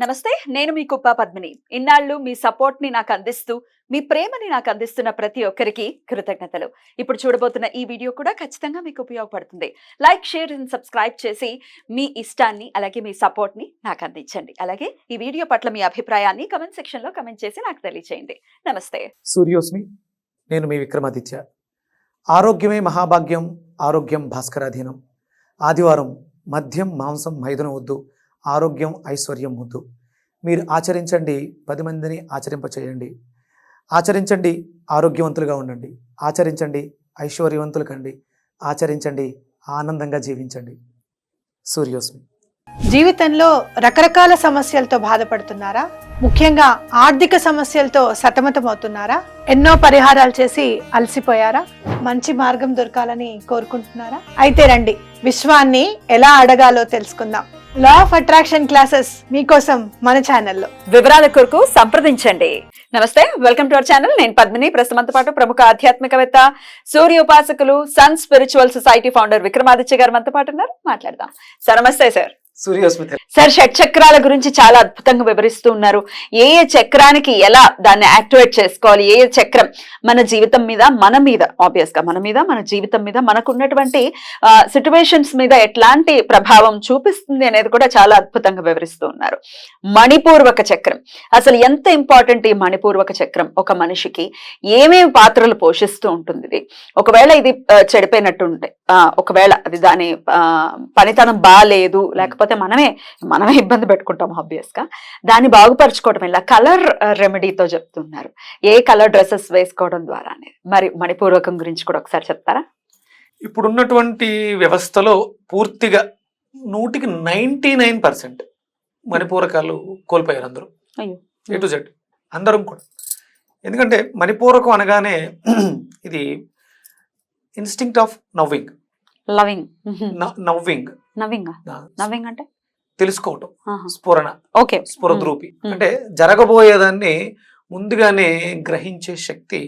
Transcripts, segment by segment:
నమస్తే, నేను మీ కుప్ప పద్మిని. ఇన్నాళ్ళు మీ సపోర్ట్ ని నాకు అందిస్తూ, మీ ప్రేమని నాకు అందిస్తున్న ప్రతి ఒక్కరికి కృతజ్ఞతలు. ఇప్పుడు చూడబోతున్న ఈ వీడియో కూడా ఖచ్చితంగా మీకు ఉపయోగపడుతుంది. లైక్, షేర్ అండ్ సబ్స్క్రైబ్ చేసి మీ ఇష్టాన్ని అలాగే మీ సపోర్ట్ ని నాకు అందించండి. అలాగే ఈ వీడియో పట్ల మీ అభిప్రాయాన్ని కమెంట్ సెక్షన్ లో కమెంట్ చేసి నాకు తెలియజేయండి. నమస్తే. సూర్యోస్మి. నేను మీ విక్రమాదిత్య. ఆరోగ్యమే మహాభాగ్యం, ఆరోగ్యం భాస్కరాధీనం. ఆదివారం మద్యం మాంసం మైదనం వద్దు, ఆరోగ్యం ఐశ్వర్యం వద్దు. మీరు ఆచరించండి, 10 మందిని ఆచరింపచేయండి. ఆచరించండి, ఆరోగ్యవంతులుగా ఉండండి. ఆచరించండి, ఐశ్వర్యవంతులు కండి. ఆచరించండి, ఆనందంగా జీవించండి. సూర్యోస్మి. జీవితంలో రకరకాల సమస్యలతో బాధపడుతున్నారా? ముఖ్యంగా ఆర్థిక సమస్యలతో సతమతమవుతున్నారా? ఎన్నో పరిహారాలు చేసి అలసిపోయారా? మంచి మార్గం దొరకాలని కోరుకుంటున్నారా? అయితే రండి, విశ్వాన్ని ఎలా అడగాలో తెలుసుకుందాం. లా ఆఫ్ అట్రాక్షన్ క్లాసెస్ మీకోసం మన ఛానల్లో. వివరాల కొరకు సంప్రదించండి. నమస్తే, వెల్కమ్ టు అవర్ ఛానల్. నేను పద్మిని. ప్రస్తుతంతో పాటు ప్రముఖ ఆధ్యాత్మికవేత్త, సూర్య ఉపాసకులు, sun spiritual society founder Vikramaditya garu మనతో పాటు ఉన్నారు. మాట్లాడదాం. సార్ నమస్తే. సార్ సూర్యోస్మి. సార్, షట్ చక్రాల గురించి చాలా అద్భుతంగా వివరిస్తూ ఉన్నారు. ఏ ఏ చక్రానికి ఎలా దాన్ని యాక్టివేట్ చేసుకోవాలి, ఏ ఏ చక్రం మన జీవితం మీద, ఆబ్వియస్ గా మన జీవితం మీద, మనకున్నటువంటి సిచ్యువేషన్స్ మీద ఎట్లాంటి ప్రభావం చూపిస్తుంది అనేది కూడా చాలా అద్భుతంగా వివరిస్తూ ఉన్నారు. మణిపూర్వక చక్రం అసలు ఎంత ఇంపార్టెంట్? ఈ మణిపూర్వక చక్రం ఒక మనిషికి ఏమేమి పాత్రలు పోషిస్తూ ఉంటుంది? ఇది ఒకవేళ ఇది చెడిపోయినట్టు ఉంటే, ఒకవేళ అది దాని పనితనం బాగాలేదు, లేకపోతే మనమే ఇబ్బంది పెట్టుకుంటాం ఆబ్వియస్ గా. దాన్ని బాగుపరచుకోవడం ఇలా కలర్ రెమెడీతో చెప్తున్నారు. ఏ కలర్ డ్రెస్సెస్ వేసుకోవడం ద్వారా అనేది. మరి మణిపూర్వకం గురించి కూడా ఒకసారి చెప్తారా? ఇప్పుడున్నటువంటి వ్యవస్థలో పూర్తిగా 100కి 99% మణిపూరకాలు కోల్పోయారు అందరూ, A to Z అందరం కూడా. ఎందుకంటే మణిపూరకం అనగానే ఇది ఇన్స్టింక్ట్ ఆఫ్ నవ్వింగ్ అంటే తెలుసుకోవటం, స్ఫురణ, ఓకే, స్ఫురద్రూపి అంటే జరగబోయేదాన్ని ముందుగానే గ్రహించే శక్తి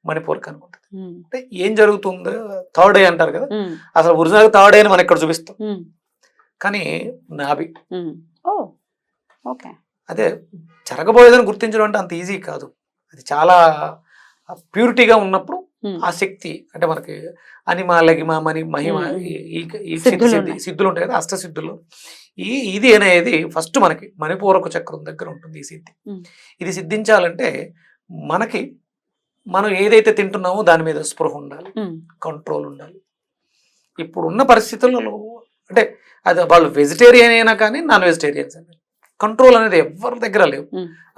మణిపూరకానికి ఉంటుంది. అంటే ఏం జరుగుతుందో థర్డ్ ఐ అంటారు కదా, అసలు ఒరిజినల్ థర్డ్ ఐని మనం ఇక్కడ చూపిస్తాం, కానీ నాభి అదే జరగబోయేదని గుర్తించడం అంటే అంత ఈజీ కాదు. అది చాలా ప్యూరిటీగా ఉన్నప్పుడు ఆ శక్తి, అంటే మనకి అనిమ, లగిమ, మణి, మహిమ, ఈ సిద్ధులు ఉంటాయి కదా, అష్టసిద్ధులు. ఇది అనేది ఫస్ట్ మనకి మణిపూరక చక్రం దగ్గర ఉంటుంది ఈ సిద్ధి. ఇది సిద్ధించాలంటే మనం ఏదైతే తింటున్నామో దాని మీద స్పృహ ఉండాలి, కంట్రోల్ ఉండాలి. ఇప్పుడున్న పరిస్థితులలో అంటే అది వాళ్ళు వెజిటేరియన్ అయినా కానీ నాన్ వెజిటేరియన్స్ అయినా కంట్రోల్ అనేది ఎవరి దగ్గర లేవు.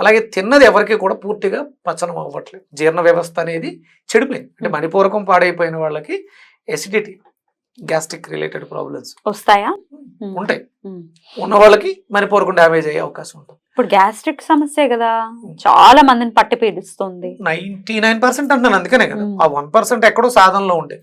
అలాగే తిన్నది ఎవరికి కూడా పూర్తిగా పచనం అవ్వట్లేదు. జీర్ణ వ్యవస్థ అనేది చెడిపోయింది. అంటే మణిపూరకం పాడైపోయిన వాళ్ళకి ఎసిడిటీ, గ్యాస్ట్రిక్ రిలేటెడ్ ప్రాబ్లమ్స్ వస్తాయా? ఉంటాయి. ఉన్న వాళ్ళకి మణిపూరకం డ్యామేజ్ అయ్యే అవకాశం ఉంటుంది. ఇప్పుడు గ్యాస్ట్రిక్ సమస్య కదా చాలా మందిని పట్టి పీడిస్తుంది. 99% అంటున్నాను, అందుకనే కదా. ఆ 1% ఎక్కడో సాధనలో ఉండే.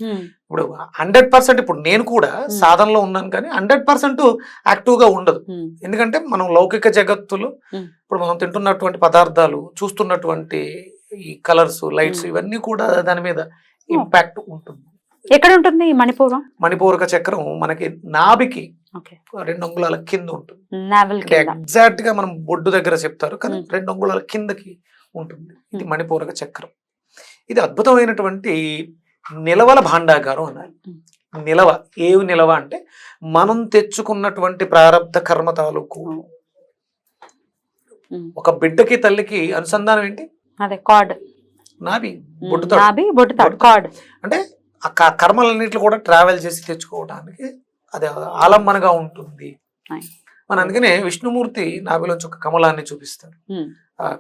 ఇప్పుడు 100% ఇప్పుడు నేను కూడా సాధనలో ఉన్నాను, కానీ 100% యాక్టివ్ గా ఉండదు. ఎందుకంటే మనం లౌకిక జగత్తులో ఇప్పుడు మనం తింటున్నటువంటి పదార్థాలు, చూస్తున్నటువంటి ఈ కలర్స్, లైట్స్, ఇవన్నీ కూడా దాని మీద ఇంపాక్ట్ ఉంటుంది. ఎక్కడ ఉంటుంది మణిపూరక చక్రం? మనకి నాభికి 2 అంగుళాల కింద ఉంటుంది. ఎగ్జాక్ట్ గా మనం బొడ్డు దగ్గర చెప్తారు, కానీ 2 అంగుళాల కిందకి ఉంటుంది. ఇది మణిపూరక చక్రం. ఇది అద్భుతమైనటువంటి నిలవల భాండాగారం అన్నారు. ఏవి నిలవ అంటే మనం తెచ్చుకున్నటువంటి ప్రారంధ కర్మ తాలూకు. ఒక బిడ్డకి తల్లికి అనుసంధానం ఏంటి? అదే కార్డ్, నాభి, బొడ్డుతాడు కార్డ్. అంటే ఆ కర్మలన్నింటిలో కూడా ట్రావెల్ చేసి తెచ్చుకోవడానికి అది ఆలంబనగా ఉంటుంది. మన అందుకనే విష్ణుమూర్తి నాభిలోంచి ఒక కమలాన్ని చూపిస్తాడు.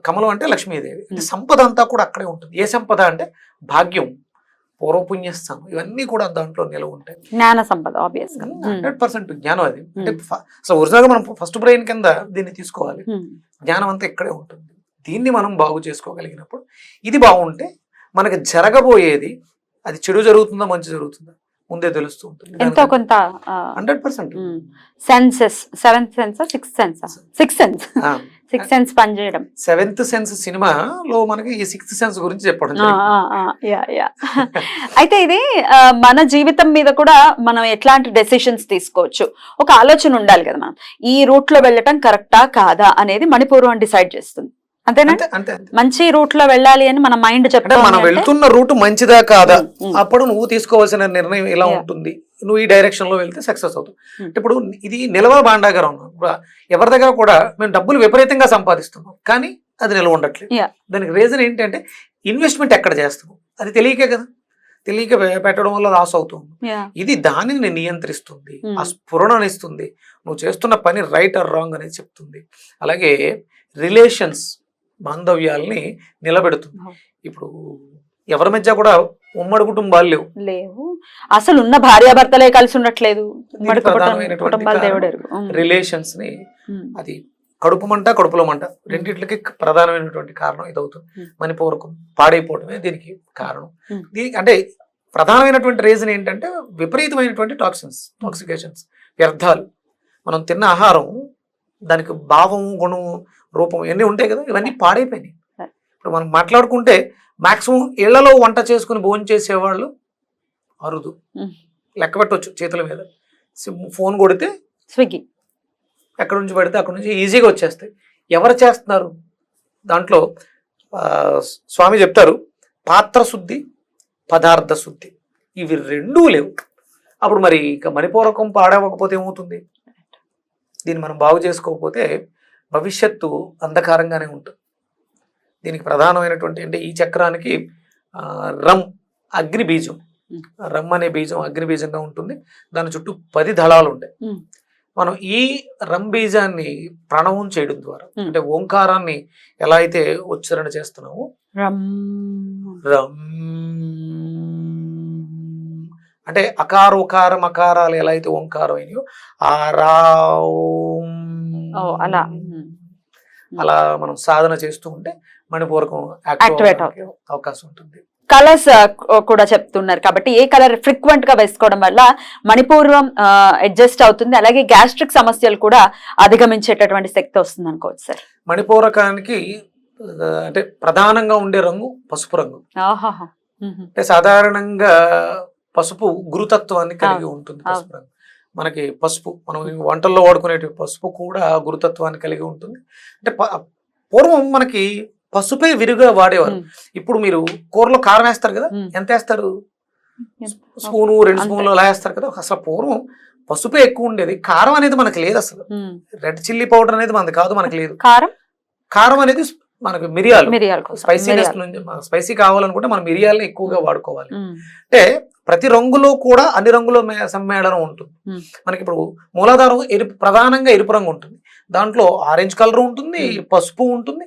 కమలం అంటే లక్ష్మీదేవి. అంటే సంపద అంతా కూడా అక్కడే ఉంటుంది. ఏ సంపద అంటే భాగ్యం, పూర్వపుణ్యస్థానం, ఇవన్నీ కూడా దాంట్లో నిలవ ఉంటాయి. జ్ఞాన సంపద 100% జ్ఞానం అది. అంటే అసలు ఒరిజినల్ గా మనం ఫస్ట్ బ్రెయిన్ కింద దీన్ని తీసుకోవాలి. జ్ఞానం అంతా ఇక్కడే ఉంటుంది. దీన్ని మనం బాగు చేసుకోగలిగినప్పుడు, ఇది బాగుంటే మనకి జరగబోయేది అది చెడు జరుగుతుందా మంచి జరుగుతుందా ముందే తెలుస్తూ ఉంటుంది. ఎంతో కొంత 100% senses, 7th sense, 6th sense, six sense పనిచేయడం. సెవెంత్ సెన్స్ సినిమాలో మనకి ఈ సిక్స్త్ సెన్స్ గురించి చెప్పడం ఆ, జరిగింది. ఆ, ఆ, యా, యా. అయితే ఇది మన జీవితం మీద కూడా మనం ఎట్లాంటి డెసిషన్స్ తీసుకోవచ్చు, ఒక ఆలోచన ఉండాలి కదా. మనం ఈ రూట్ లో వెళ్ళటం కరెక్టా కాదా అనేది మణిపూర్వం డిసైడ్ చేస్తుంది, అంతేనా? అంతే అంతే అంతే. మంచి రూట్ లో వెళ్ళాలి అని మన మైండ్ అంటే చెప్తాం. మనం వెళ్తున్న రూట్ మంచిదా కాదా, ఉమ్. అప్పుడు నువ్వు తీసుకోవాల్సిన నిర్ణయం ఇలా Yeah. ఉంటుంది, నువ్వు ఈ డైరెక్షన్ లో వెళ్తే సక్సెస్ అవుతావు. Hmm. ఇప్పుడు ఇది నిల్వ భాండాగారం. ఎవరి దగ్గర కూడా మేము డబ్బులు విపరీతంగా సంపాదిస్తున్నాం కానీ అది నిల్వ ఉండట్లేదు. Yeah. దానికి రీజన్ ఏంటంటే ఇన్వెస్ట్మెంట్ ఎక్కడ చేస్తావు, అది తెలియకే కదా. తెలియక పెట్టడం వల్ల లాస్ అవుతుంది. ఇది దానిని నియంత్రిస్తుంది, ఆ స్ఫురణనిస్తుంది, నువ్వు చేస్తున్న పని రైట్ ఆర్ రాంగ్ అనేది చెప్తుంది. అలాగే రిలేషన్స్, బాంధవ్యాల్ని నిలబెడుతుంది. ఇప్పుడు ఎవరి మధ్య కూడా ఉమ్మడి కుటుంబాలు లేవు. లేవు, అసలు ఉన్న భార్యాభర్తలే కలిసి ఉండట్లేదు. ఉమ్మడి ప్రధానమైనటువంటి కుటుంబాలు దేవుడు ఎరుగు. రిలేషన్స్ ని, అది కడుపు మంట కడుపులో మంట రెండిట్లకి ప్రధానమైనటువంటి కారణం ఇదవుతుంది. మణిపూరకం పాడైపోవడమే దీనికి కారణం. దీనికి అంటే ప్రధానమైనటువంటి రీజన్ ఏంటంటే విపరీతమైనటువంటి టాక్సికేషన్స్, వ్యర్థాలు. మనం తిన్న ఆహారం దానికి భావం, గుణం, రూపం ఇవన్నీ ఉంటాయి కదా, ఇవన్నీ పాడైపోయినాయి. ఇప్పుడు మనం మాట్లాడుకుంటే మాక్సిమం ఇళ్లలో వంట చేసుకుని భోజనం చేసేవాళ్ళు అరుదు, లెక్క పెట్టవచ్చు చేతుల మీద. ఫోన్ కొడితే స్విగ్గీ, ఎక్కడి నుంచి పడితే అక్కడి నుంచి ఈజీగా వచ్చేస్తాయి. ఎవరు చేస్తున్నారు దాంట్లో? స్వామి చెప్తారు, పాత్ర శుద్ధి, పదార్థ శుద్ధి, ఇవి రెండూ లేవు. అప్పుడు మరి ఇక మణిపూరకం పాడవకపోతే ఏమవుతుంది? దీన్ని మనం బాగు చేసుకోకపోతే భవిష్యత్తు అంధకారంగానే ఉంటుంది. దీనికి ప్రధానమైనటువంటి అంటే ఈ చక్రానికి రమ్, అగ్ని బీజం. రమ్ అనే బీజం అగ్ని బీజంగా ఉంటుంది. దాని చుట్టూ 10 దళాలు ఉంటాయి. మనం ఈ రమ్ బీజాన్ని ప్రణవం చేయడం ద్వారా, అంటే ఓంకారాన్ని ఎలా అయితే ఉచ్చారణ చేస్తున్నామో, రమ్ అంటే అకార ఉకార మకారాలు ఎలా అయితే ఓంకారం అయినాయో అలా అలా మనం సాధన చేస్తూ ఉంటే మణిపూరకం యాక్టివేట్ అవకాశం ఉంటుంది. కలర్స్ కూడా చెప్తున్నారు కాబట్టి ఏ కలర్ ఫ్రీక్వెంట్ గా వేసుకోవడం వల్ల మణిపూర్వం అడ్జస్ట్ అవుతుంది, అలాగే గ్యాస్ట్రిక్ సమస్యలు కూడా అధిగమించేటటువంటి శక్తి వస్తుంది అనుకోవచ్చు సార్. మణిపూరకానికి అంటే ప్రధానంగా ఉండే రంగు పసుపు రంగు. అంటే సాధారణంగా పసుపు గురుతత్వాన్ని కలిగి ఉంటుంది. పసుపు రంగు మనకి పసుపు మనం వంటల్లో వాడుకునే పసుపు కూడా గురుతత్వాన్ని కలిగి ఉంటుంది. అంటే పూర్వం మనకి పసుపే విరిగా వాడేవారు. ఇప్పుడు మీరు కూరలో కారం వేస్తారు కదా, ఎంత వేస్తారు? స్పూను 2 స్పూన్లు అలా వేస్తారు కదా. అసలు పూర్వం పసుపే ఎక్కువ ఉండేది, కారం అనేది మనకి లేదు అసలు. రెడ్ చిల్లీ పౌడర్ అనేది మనది కాదు, మనకి లేదు. కారం అనేది మనకి మిరియాలు, స్పైసీనెస్ నుంచి స్పైసీ కావాలనుకుంటే మనం మిరియాలను ఎక్కువగా వాడుకోవాలి. అంటే ప్రతి రంగులో కూడా అన్ని రంగుల సమ్మేళనం ఉంటుంది. మనకి ఇప్పుడు మూలాధారం ఎరుపు, ప్రధానంగా ఎరుపు రంగు ఉంటుంది. దాంట్లో ఆరెంజ్ కలర్ ఉంటుంది, పసుపు ఉంటుంది,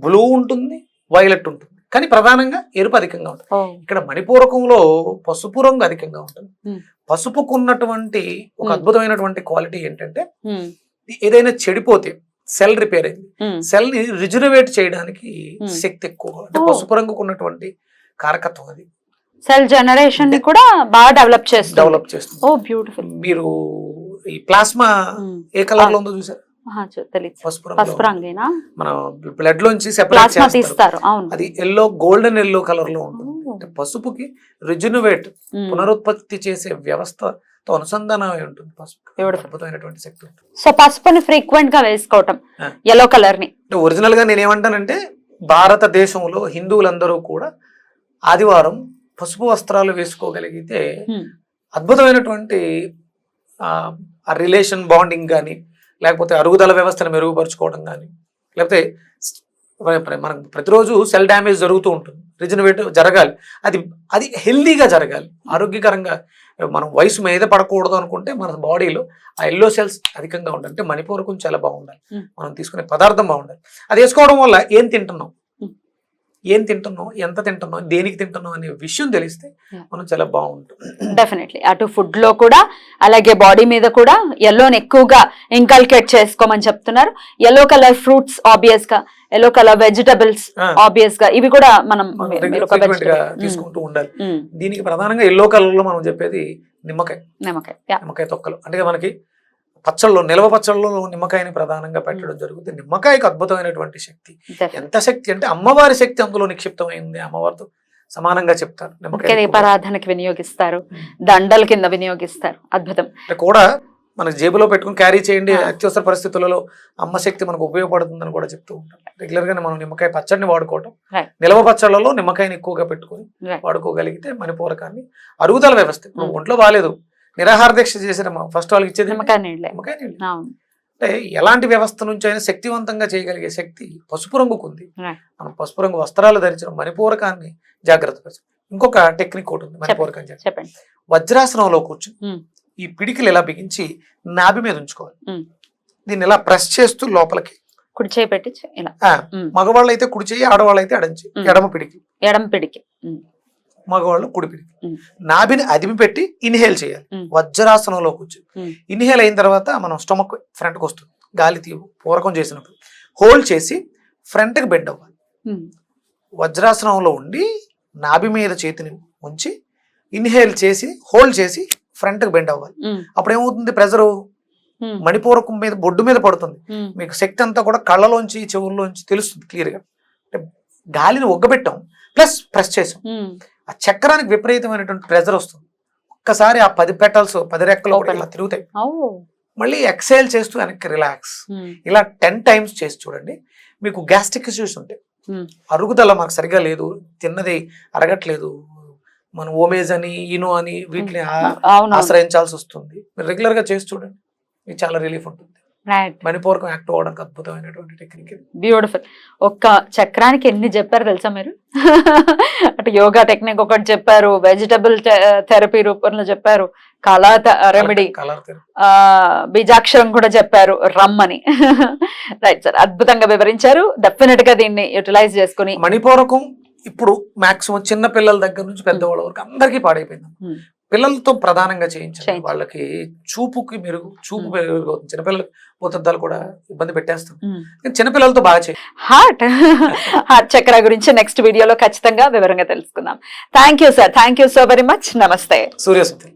బ్లూ ఉంటుంది, వైలెట్ ఉంటుంది, కానీ ప్రధానంగా ఎరుపు అధికంగా ఉంటుంది. ఇక్కడ మణిపూరకంలో పసుపు రంగు అధికంగా ఉంటుంది. పసుపుకున్నటువంటి ఒక అద్భుతమైనటువంటి క్వాలిటీ ఏంటంటే, ఏదైనా చెడిపోతే సెల్ రిపేర్ అయింది, సెల్ ని రిజనరేట్ చేయడానికి శక్తి ఎక్కువ. అంటే పసుపు రంగుకు ఉన్నటువంటి కారకత్వం అది. సెల్ జనరేషన్ ని కూడా బాగా డెవలప్ చేస్తుంది. ఓ బ్యూటిఫుల్. మీరు ఈ ప్లాస్మా ఏ కలర్ లో ఉందో చూసారు? పసుపు రంగేనా? మన బ్లడ్ లోంచి సెపరేట్ చేస్తారు, అది ఎల్లో, గోల్డెన్ ఎల్లో కలర్ లో ఉంటుంది. అంటే పసుపుకి రిజనరేట్, పునరుత్పత్తి చేసే వ్యవస్థతో అనుసంధానమై ఉంటుంది. పసుపు అద్భుతమైనటువంటి శక్తి ఉంటుంది. సో పసుపుని ఫ్రీక్వెంట్ గా వేసుకోవటం, ఎల్లో కలర్ ని. ఒరిజినల్ గా నేనేమంటానంటే, భారతదేశంలో హిందువులందరూ కూడా ఆదివారం పసుపు వస్త్రాలు వేసుకోగలిగితే అద్భుతమైనటువంటి ఆ రిలేషన్ బాండింగ్ కానీ, లేకపోతే అరుగుదల వ్యవస్థను మెరుగుపరుచుకోవడం కానీ, లేకపోతే మనకు ప్రతిరోజు సెల్ డ్యామేజ్ జరుగుతూ ఉంటుంది, రిజనరేట్ జరగాలి, అది హెల్దీగా జరగాలి, ఆరోగ్యకరంగా. మనం వయసు మీద పడకూడదు అనుకుంటే మన బాడీలో ఆ ఎల్లో సెల్స్ అధికంగా ఉండాలి. అంటే మణిపూరకం చాలా బాగుండాలి, మనం తీసుకునే పదార్థం బాగుండాలి. అది వేసుకోవడం వల్ల ఏం తింటున్నాం, ఎంత తింటున్నాం, దేనికి తింటున్నాం అనే విషయం తెలిస్తే మనం చాలా బాగుంటుంది. డెఫినెట్లీ అటు ఫుడ్ లో కూడా, అలాగే బాడీ మీద కూడా ఎల్లోని ఎక్కువగా ఇంకల్కేట్ చేసుకోమని చెప్తున్నారు. ఎల్లో కలర్ ఫ్రూట్స్ ఆబ్వియస్ గా, ఎల్లో కలర్ వెజిటబుల్స్ ఆబ్వియస్ గా, ఇవి కూడా మనం తీసుకుంటూ ఉండాలి. దీనికి ప్రధానంగా ఎల్లో కలర్ లో మనం చెప్పేది నిమ్మకాయ తొక్కలు. అంటే మనకి పచ్చళ్ళు నిల్వ పచ్చళ్ళలో నిమ్మకాయని ప్రధానంగా పెట్టడం జరుగుతుంది. నిమ్మకాయకు అద్భుతమైనటువంటి శక్తి. ఎంత శక్తి అంటే అమ్మవారి శక్తి అందులో నిక్షిప్తమైంది. అమ్మవారితో సమానంగా చెప్తారు. నిమ్మకాయ దీపారాధనకి వినియోగిస్తారు, దండల కింద వినియోగిస్తారు. అద్భుతం. కూడా మన జేబులో పెట్టుకుని క్యారీ చేయండి, అత్యవసర పరిస్థితులలో అమ్మ శక్తి మనకు ఉపయోగపడుతుందని కూడా చెప్తూ ఉంటాం. రెగ్యులర్ గానే మనం నిమ్మకాయ పచ్చడిని వాడుకోవటం, నిల్వ పచ్చళ్ళలో నిమ్మకాయని ఎక్కువగా పెట్టుకుని వాడుకోగలిగితే మణిపూరకాన్ని అరుగుదల వ్యవస్థ. ఒంట్లో బాగాలేదు, నిరాహార దీక్ష చేసిన ఫస్ట్ వాళ్ళకి ఇచ్చేది నిమ్మకాయ నీళ్ళు. అంటే ఎలాంటి వ్యవస్థ నుంచి అయినా శక్తివంతంగా చేయగలిగే శక్తి పసుపు రంగుకు ఉంది. మనం పసుపు రంగు వస్త్రాలు ధరించడం మణిపూరకాన్ని జాగ్రత్త పరచడం. ఇంకొక టెక్నిక్ ఒకటి ఉంది మణిపూరకం. వజ్రాసనంలో కూర్చుని ఈ పిడికిలు ఇలా బిగించి నాభి మీద ఉంచుకోవాలి. దీన్ని ఇలా ప్రెస్ చేస్తూ లోపలికి కుడి చేయి పెట్టి మగవాళ్ళు అయితే కుడి చేయి, ఆడవాళ్ళు అయితే ఎడమ పిడికి. మగవాళ్ళు కుడి పిడికి. నాభిని అదిమి పెట్టి ఇన్హేల్ చేయాలి వజ్రాసనంలో కూర్చొని. ఇన్హేల్ అయిన తర్వాత మనం స్టమక్ ఫ్రంట్ కి వస్తుంది. గాలి పూరకం చేసినప్పుడు హోల్డ్ చేసి ఫ్రంట్ కి బెండ్ అవ్వాలి. వజ్రాసనంలో ఉండి నాభి మీద చేతిని ఉంచి ఇన్హేల్ చేసి హోల్డ్ చేసి ఫ్రంట్ కి బెండ్ అవ్వాలి. అప్పుడు ఏమవుతుంది, ప్రెజరు మణిపూరకం మీద బొడ్డు మీద పడుతుంది. మీకు శక్తి అంతా కూడా కళ్ళలోంచి చెవుల్లోంచి తెలుస్తుంది క్లియర్ గా. అంటే గాలిని ఒగ్గబెట్టాం ప్లస్ ప్రెస్ చేసాం. ఆ చక్రానికి విపరీతమైనటువంటి ప్రెజర్ వస్తుంది. ఒక్కసారి ఆ 10 పెటల్స్ 10 రెక్కలు ఇలా తిరుగుతాయి. మళ్ళీ ఎక్సైల్ చేస్తూ వెనక్కి రిలాక్స్. ఇలా 10 టైమ్స్ చేసి చూడండి. మీకు గ్యాస్ట్రిక్ ఇష్యూస్ ఉంటాయి, అరుగుదల మాకు సరిగా లేదు, తిన్నది అరగట్లేదు, మనం ఓమేజ్ అని ఇనో అని వీటిని ఆశ్రయించాల్సి వస్తుంది. మీరు రెగ్యులర్ గా చేసి చూడండి, మీకు చాలా రిలీఫ్ ఉంటుంది. మణిపూరకం యాక్టివ్ అవడానికి అద్భుతమైనటువంటి టెక్నిక్. బ్యూటిఫుల్. ఒక్క చక్రానికి ఎన్ని చెప్పారు తెలుసా మీరు? అటు యోగా టెక్నిక్ ఒకటి చెప్పారు, వెజిటబుల్ థెరపీ రూపంలో చెప్పారు, కళా రెమెడీ, బీజాక్షరం కూడా చెప్పారు, రమ్మని. రైట్ సార్, అద్భుతంగా వివరించారు. డెఫినెట్ గా దీన్ని యూటిలైజ్ చేసుకుని మణిపూరకం ఇప్పుడు మాక్సిమం చిన్న పిల్లల దగ్గర నుంచి పెద్దవాళ్ళ వరకు అందరికీ పాడైపోయింది. పిల్లలతో ప్రధానంగా చేయించాలి. వాళ్ళకి చూపు మెరుగవుతుంది. చిన్నపిల్లలు పోతద్దాలు కూడా ఇబ్బంది పెట్టేస్తుంది. చిన్నపిల్లలతో బాగా చేయాలి. హార్ట్ చక్ర గురించి నెక్స్ట్ వీడియోలో ఖచ్చితంగా వివరంగా తెలుసుకుందాం. Thank you sir, thank you so very much. నమస్తే. సూర్యశక్తి.